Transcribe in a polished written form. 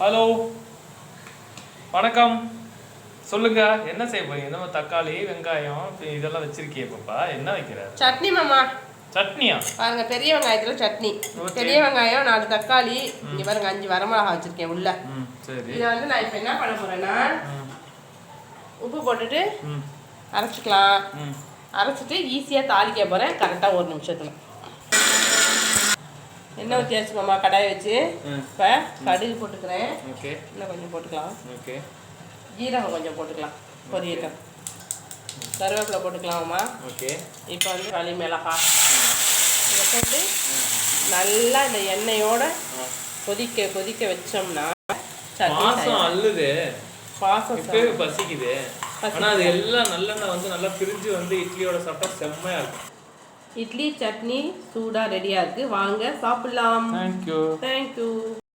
Hello வணக்கம். சொல்லுங்க, என்ன செய்ய போறீங்க? நம்ம தக்காளி வெங்காயம் இதெல்லாம் வச்சிருக்கீங்க பாப்பா. என்ன வைக்கிற? சட்னி மாமா. சட்னியா? பாருங்க, பெரிய வெங்காயத்துல சட்னி. பெரிய வெங்காயம் 4 தக்காளி, இங்க பாருங்க 5 வரமிளகா வச்சிருக்கேன் உள்ள. சரி. இதை வந்து நான் இப்போ என்ன பண்ண போறேன்னா உப்பு போட்டுட்டு அரைச்சிக்கலாம். அரைச்சிட்டு ஈஸியாக தாளிக்க போகிறேன் கரெக்டாக 1 நிமிஷத்துல. எண்ணெய் ஊற்றியாச்சு மாமா, கடாயை வச்சு. இப்போ கடுகு போட்டுக்கிறேன். ஓகே. இன்னும் கொஞ்சம் போட்டுக்கலாம். ஓகே. ஜீரகம் கொஞ்சம் போட்டுக்கலாம், பொரியட்டும். கருவேப்பிலை போட்டுக்கலாமா. ஓகே. இப்போ வந்து களி மிளகா இதை போட்டு நல்லா இந்த எண்ணெயோட கொதிக்க கொதிக்க வச்சோம்னா பாசம் அல்லுது. பாசம் பசிக்குது. ஆனால் அது எல்லாம் நல்லெண்ணெய் வந்து நல்லா பிரிஞ்சு வந்து இட்லியோட சாப்பிட்டா செம்மையாக இருக்கும். இட்லி சட்னி சூடாக ரெடியாக இருக்குது, வாங்க சாப்பிட்லாம். தேங்க்யூ. தேங்க்யூ.